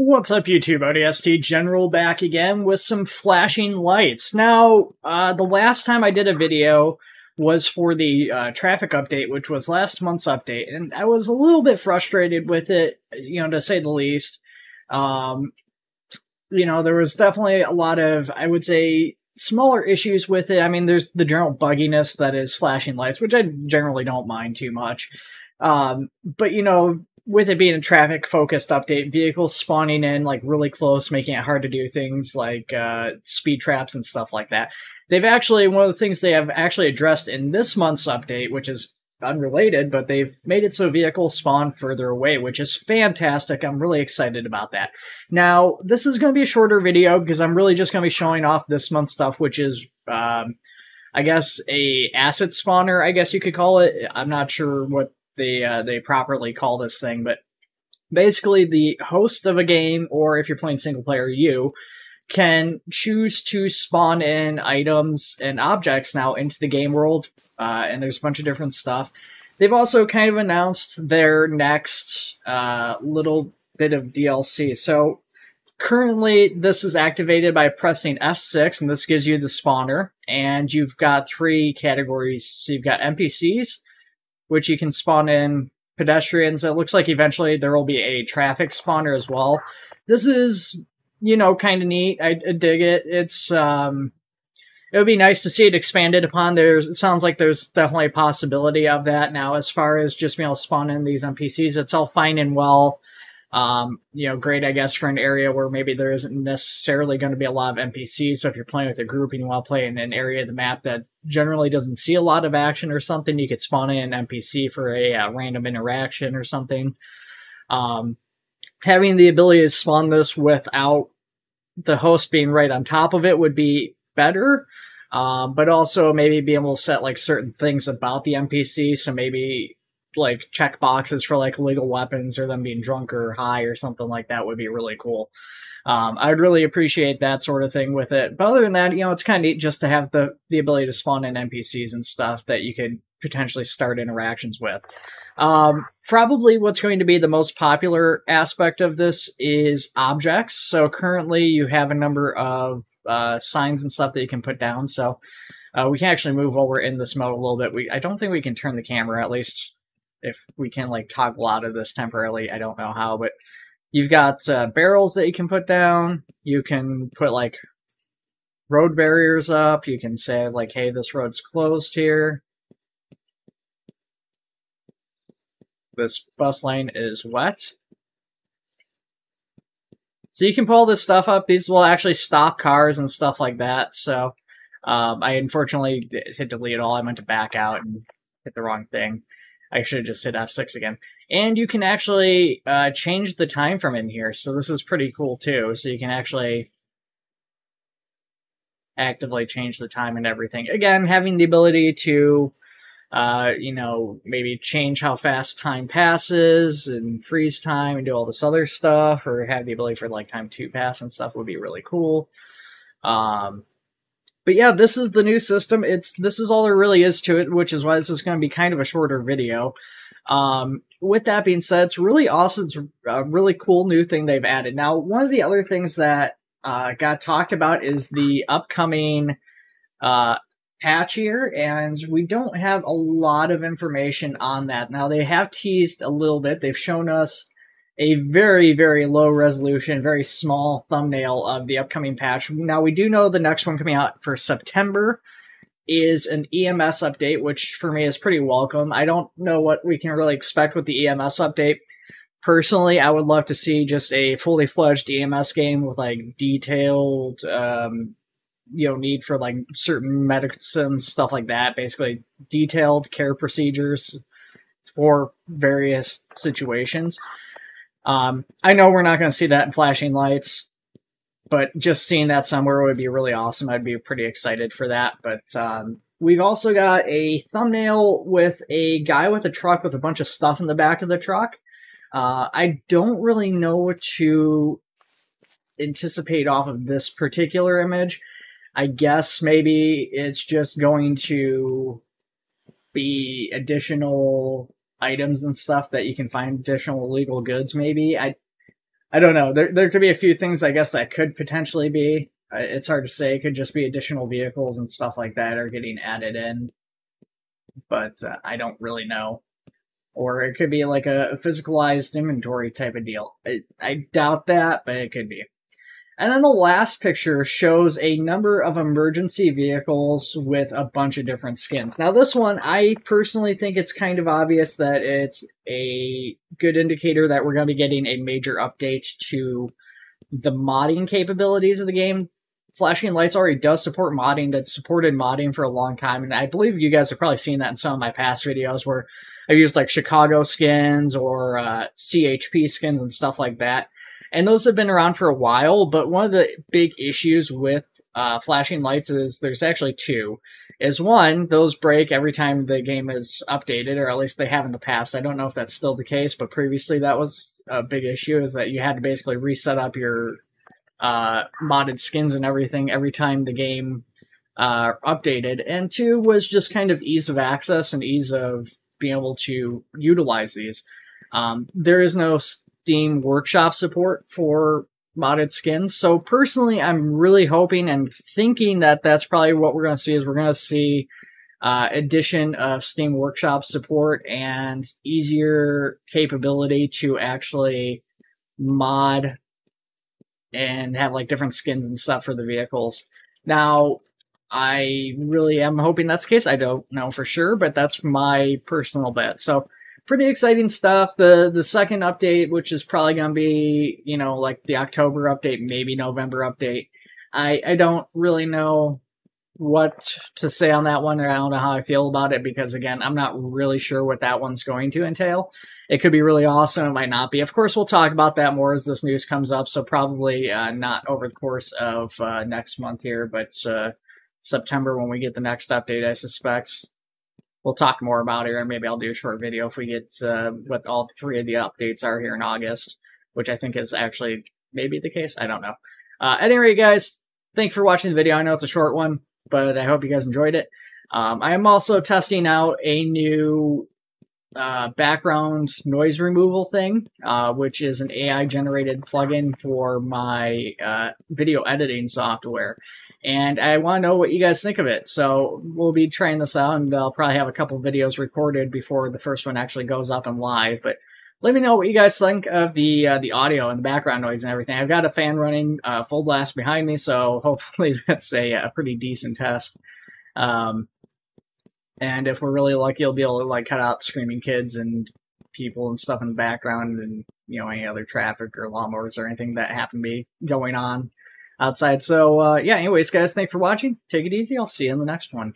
What's up, YouTube? ODST General back again with some flashing lights. Now, the last time I did a video was for the traffic update, which was last month's update, and I was a little bit frustrated with it, to say the least. There was definitely a lot of, I would say, smaller issues with it. I mean, there's the general bugginess that is flashing lights, which I generally don't mind too much. But, with it being a traffic-focused update, vehicles spawning in, really close, making it hard to do things like speed traps and stuff like that. One of the things they have actually addressed in this month's update, which is unrelated, but they've made it so vehicles spawn further away, which is fantastic. I'm really excited about that. Now, this is going to be a shorter video because I'm really just going to be showing off this month's stuff, which is, I guess, a asset spawner, I guess you could call it. I'm not sure what they properly call this thing, but basically the host of a game, or if you're playing single player, you can choose to spawn in items and objects now into the game world, and there's a bunch of different stuff. They've also kind of announced their next little bit of DLC. So currently this is activated by pressing F6, and this gives you the spawner, and you've got three categories. So you've got NPCs, which you can spawn in, pedestrians. It looks like eventually there will be a traffic spawner as well. This is, kind of neat. I dig it. It would be nice to see it expanded upon. It sounds like there's definitely a possibility of that now. As far as just being able to spawn in these NPCs, it's all fine and well. Great, I guess, for an area where maybe there isn't necessarily going to be a lot of NPCs. So if you're playing with a group and you want to play in an area of the map that generally doesn't see a lot of action or something, you could spawn in an NPC for a random interaction or something. Having the ability to spawn this without the host being right on top of it would be better. But also maybe being able to set certain things about the NPC. So maybe check boxes for illegal weapons or them being drunk or high or something like that would be really cool. I would really appreciate that sort of thing with it. But other than that, it's kind of neat just to have the ability to spawn in NPCs and stuff that you could potentially start interactions with. Probably what's going to be the most popular aspect of this is objects. So currently you have a number of signs and stuff that you can put down. So we can actually move while we're in this mode a little bit. I don't think we can turn the camera, at least if we can toggle out of this temporarily. I don't know how, but you've got barrels that you can put down. You can put road barriers up. You can say hey, this road's closed here. This bus lane is wet. So you can pull this stuff up. These will actually stop cars and stuff like that. So I unfortunately hit delete all. I meant to back out and hit the wrong thing. I should have just hit F6 again. And you can actually change the time from in here. So this is pretty cool too. So you can actually actively change the time and everything. Again, having the ability to, maybe change how fast time passes and freeze time and do all this other stuff, or have the ability for time to pass and stuff would be really cool. But yeah, this is the new system. This is all there really is to it, which is why this is going to be kind of a shorter video. With that being said, it's really awesome. It's a really cool new thing they've added. Now, one of the other things that got talked about is the upcoming patch here, and we don't have a lot of information on that. Now, they have teased a little bit. They've shown us a very, very low resolution, very small thumbnail of the upcoming patch. Now, we do know the next one coming out for September is an EMS update, which for me is pretty welcome. I don't know what we can really expect with the EMS update. Personally, I would love to see just a fully fledged EMS game with detailed, need for certain medicines, stuff like that. Basically, detailed care procedures for various situations. I know we're not going to see that in flashing lights, but just seeing that somewhere would be really awesome. I'd be pretty excited for that. But we've also got a thumbnail with a guy with a truck with a bunch of stuff in the back of the truck. I don't really know what to anticipate off of this particular image. I guess maybe it's just going to be additional items and stuff that you can find, additional illegal goods maybe. I don't know. There could be a few things, I guess, that could potentially be. It's hard to say. It could just be additional vehicles and stuff like that are getting added in, but I don't really know. Or it could be like a physicalized inventory type of deal. I doubt that, but it could be. And then the last picture shows a number of emergency vehicles with a bunch of different skins. Now this one, I personally think it's kind of obvious that it's a good indicator that we're going to be getting a major update to the modding capabilities of the game. Flashing Lights already does support modding. That's supported modding for a long time, and I believe you guys have probably seen that in some of my past videos where I've used like Chicago skins or CHP skins and stuff like that. And those have been around for a while, but one of the big issues with Flashing Lights is there's actually two. Is one, those break every time the game is updated, or at least they have in the past. I don't know if that's still the case, but previously that was a big issue, is that you had to basically reset up your modded skins and everything every time the game updated. And two was just kind of ease of access and ease of being able to utilize these. There is no Steam Workshop support for modded skins, so personally I'm really hoping and thinking that that's probably what we're going to see, is we're going to see addition of Steam Workshop support and easier capability to actually mod and have like different skins and stuff for the vehicles. Now, I really am hoping that's the case. I don't know for sure, but that's my personal bet. So pretty exciting stuff. The second update, which is probably going to be, you know, like the October update, maybe November update. I don't really know what to say on that one, or I don't know how I feel about it, because again, I'm not really sure what that one's going to entail. It could be really awesome, it might not be. Of course, we'll talk about that more as this news comes up, so probably not over the course of next month here, but September when we get the next update, I suspect. We'll talk more about it, or maybe I'll do a short video if we get what all three of the updates are here in August, which I think is actually maybe the case. I don't know. At any rate, guys, thanks for watching the video. I know it's a short one, but I hope you guys enjoyed it. I am also testing out a new background noise removal thing, which is an AI-generated plugin for my video editing software. And I want to know what you guys think of it. So we'll be trying this out, and I'll probably have a couple videos recorded before the first one actually goes up and live. But let me know what you guys think of the audio and the background noise and everything. I've got a fan running full blast behind me, so hopefully that's a pretty decent test. And if we're really lucky, you'll be able to like cut out screaming kids and people and stuff in the background, and you know, any other traffic or lawnmowers or anything that happen to be going on outside. So yeah, anyways, guys, thanks for watching. Take it easy. I'll see you in the next one.